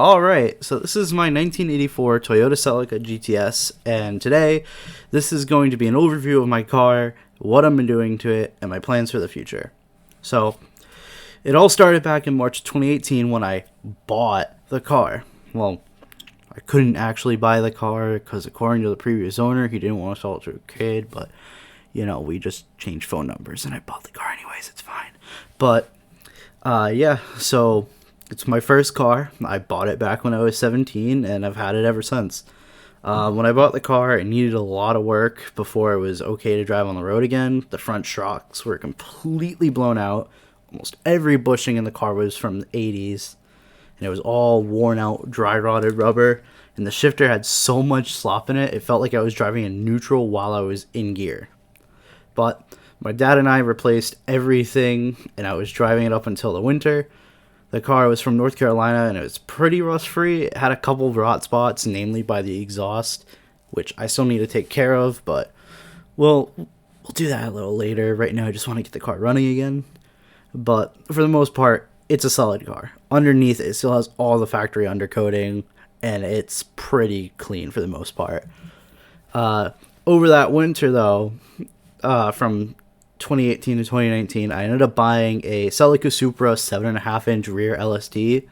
Alright, so this is my 1984 Toyota Celica GTS, and today this is going to be an overview of my car, what I'm doing to it, and my plans for the future. So, it all started back in March 2018 when I bought the car. Well, I couldn't actually buy the car because according to the previous owner, he didn't want to sell it to a kid, but, you know, we just changed phone numbers and I bought the car anyways, it's fine. But, yeah, so it's my first car. I bought it back when I was 17, and I've had it ever since. When I bought the car, it needed a lot of work before it was okay to drive on the road again. The front shocks were completely blown out. Almost every bushing in the car was from the 80s, and it was all worn out, dry rotted rubber. And the shifter had so much slop in it, it felt like I was driving in neutral while I was in gear. But my dad and I replaced everything, and I was driving it up until the winter. The car was from North Carolina, and it was pretty rust-free. It had a couple of rot spots, namely by the exhaust, which I still need to take care of, but we'll do that a little later. Right now, I just want to get the car running again. But for the most part, it's a solid car. Underneath, it still has all the factory undercoating, and it's pretty clean for the most part. Over that winter, though, from 2018 to 2019, I ended up buying a Celica Supra 7.5-inch rear LSD,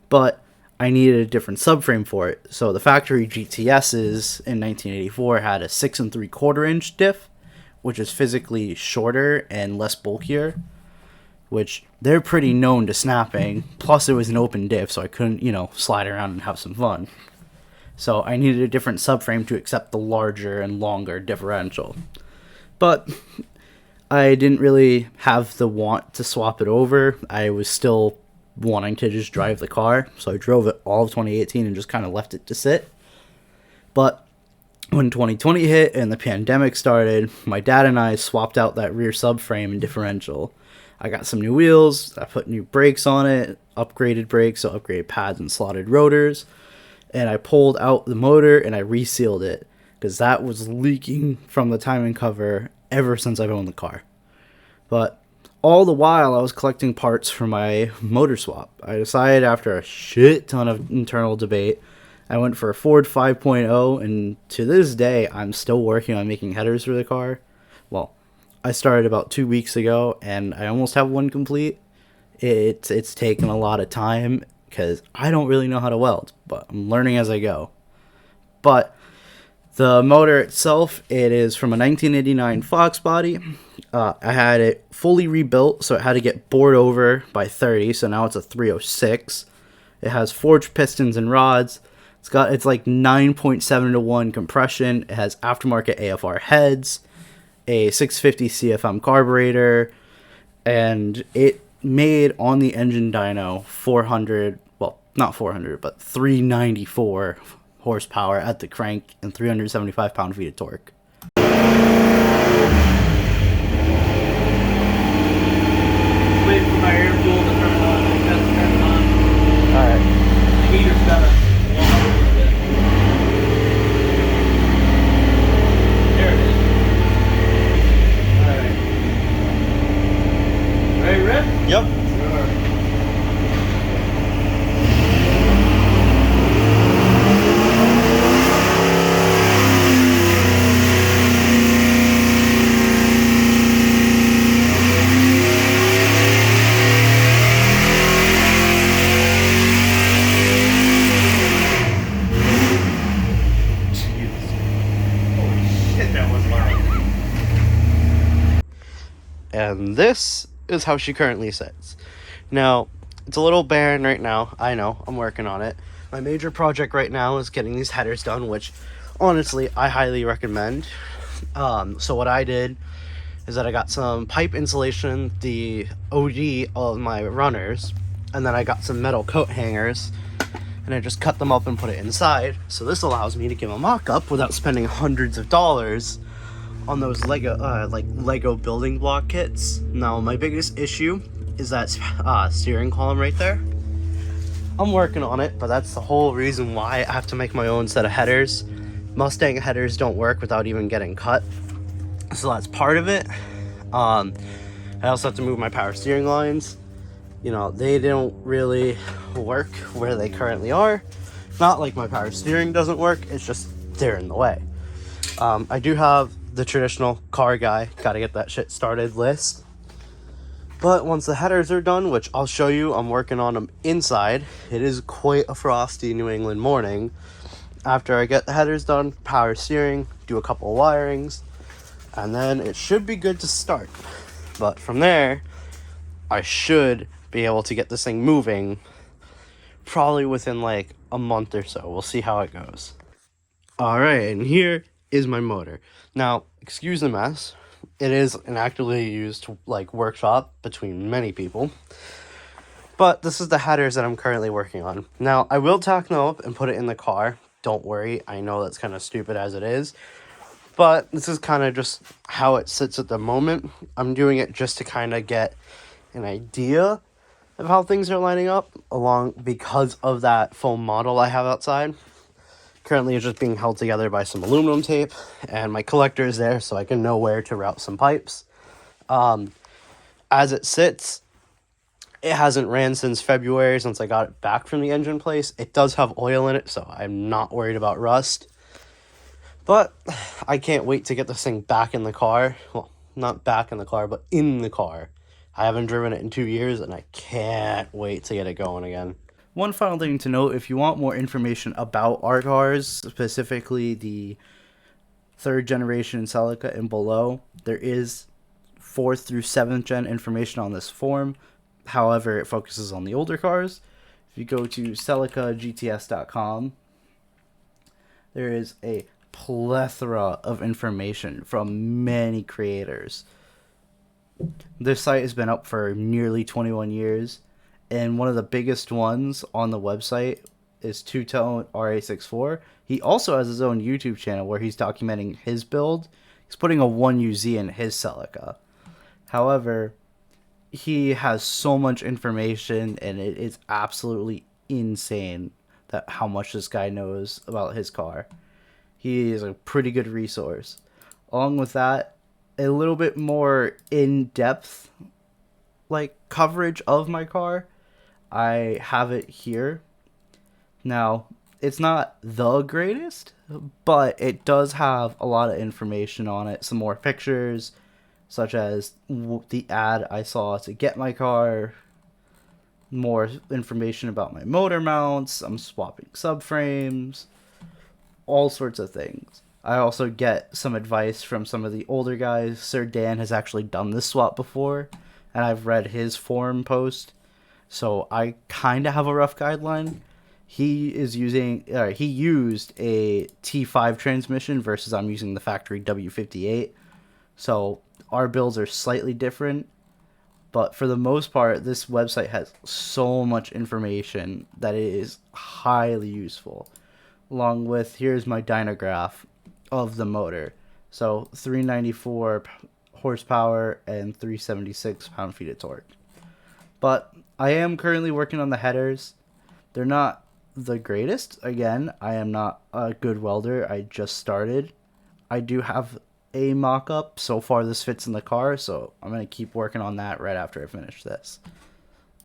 but I needed a different subframe for it. So the factory GTS's in 1984 had a 6 3/4-inch diff, which is physically shorter and less bulkier, which they're pretty known to snapping. Plus, it was an open diff, so I couldn't, slide around and have some fun. So I needed a different subframe to accept the larger and longer differential. But I didn't really have the want to swap it over. I was still wanting to just drive the car, so I drove it all of 2018 and just kind of left it to sit. But when 2020 hit and the pandemic started, my dad and I swapped out that rear subframe and differential. I got some new wheels, I put new brakes on it, upgraded brakes, so upgraded pads and slotted rotors, and I pulled out the motor and I resealed it because that was leaking from the timing cover ever since I've owned the car. But all the while I was collecting parts for my motor swap. I decided after a shit ton of internal debate, I went for a Ford 5.0, and to this day I'm still working on making headers for the car. Well, I started about 2 weeks ago and I almost have one complete. It's taken a lot of time because I don't really know how to weld, but I'm learning as I go. But the motor itself, it is from a 1989 Fox body. I had it fully rebuilt, so it had to get bored over by 30, so now it's a 306. It has forged pistons and rods. It's like 9.7 to 1 compression. It has aftermarket AFR heads, a 650 CFM carburetor, and it made on the engine dyno 394 horsepower at the crank and 375 pound-feet of torque. Wait for my air fuel to turn on. It has to turn on. Alright. The heater's gotta warm up a little bit. There it is. Alright. Ready, Rip? Yep. And this is how she currently sits. Now, it's a little barren right now. I know, I'm working on it. My major project right now is getting these headers done, which honestly I highly recommend. So what I did is that I got some pipe insulation, the OD of my runners, and then I got some metal coat hangers, and I just cut them up and put it inside. So this allows me to give a mock-up without spending hundreds of dollars on those Lego building block kits. Now, my biggest issue is that steering column right there. I'm working on it, but that's the whole reason why I have to make my own set of headers. Mustang headers don't work without even getting cut, so that's part of it. I also have to move my power steering lines. You know, they don't really work where they currently are. Not like my power steering doesn't work, it's just they're in the way. I do have the traditional car guy, gotta get that shit started list. But once the headers are done, which I'll show you, I'm working on them inside. It is quite a frosty New England morning. After I get the headers done, power steering, do a couple of wirings, and then it should be good to start. But from there, I should be able to get this thing moving probably within like a month or so. We'll see how it goes. Alright, and here is my motor. Now, excuse the mess. It is an actively used like workshop between many people. But this is the headers that I'm currently working on. Now, I will tack them up and put it in the car. Don't worry, I know that's kind of stupid as it is. But this is kind of just how it sits at the moment. I'm doing it just to kind of get an idea of how things are lining up along because of that foam model I have outside. Currently, it's just being held together by some aluminum tape, and my collector is there so I can know where to route some pipes. As it sits, it hasn't ran since February, since I got it back from the engine place. It does have oil in it, so I'm not worried about rust. But I can't wait to get this thing back in the car. Well, not back in the car, but in the car. I haven't driven it in 2 years, and I can't wait to get it going again. One final thing to note, if you want more information about our cars, specifically the 3rd generation Celica and below, there is 4th through 7th gen information on this form. However, it focuses on the older cars. If you go to celicagts.com, there is a plethora of information from many creators. This site has been up for nearly 21 years. And one of the biggest ones on the website is Two Tone RA64. He also has his own YouTube channel where he's documenting his build. He's putting a 1UZ in his Celica. However, he has so much information, and it is absolutely insane that how much this guy knows about his car. He is a pretty good resource. Along with that, a little bit more in-depth like coverage of my car. I have it here. Now, it's not the greatest, but it does have a lot of information on it. Some more pictures, such as the ad I saw to get my car. More information about my motor mounts. I'm swapping subframes. All sorts of things. I also get some advice from some of the older guys. Sir Dan has actually done this swap before, and I've read his forum post. So I kind of have a rough guideline. He used a T5 transmission versus I'm using the factory W58. So our builds are slightly different. But for the most part, this website has so much information that it is highly useful. Along with, here's my dynograph of the motor. So 394 horsepower and 376 pound-feet of torque. But I am currently working on the headers. They're not the greatest. Again, I am not a good welder. I just started. I do have a mock-up. So far this fits in the car, so I'm going to keep working on that right after I finish this.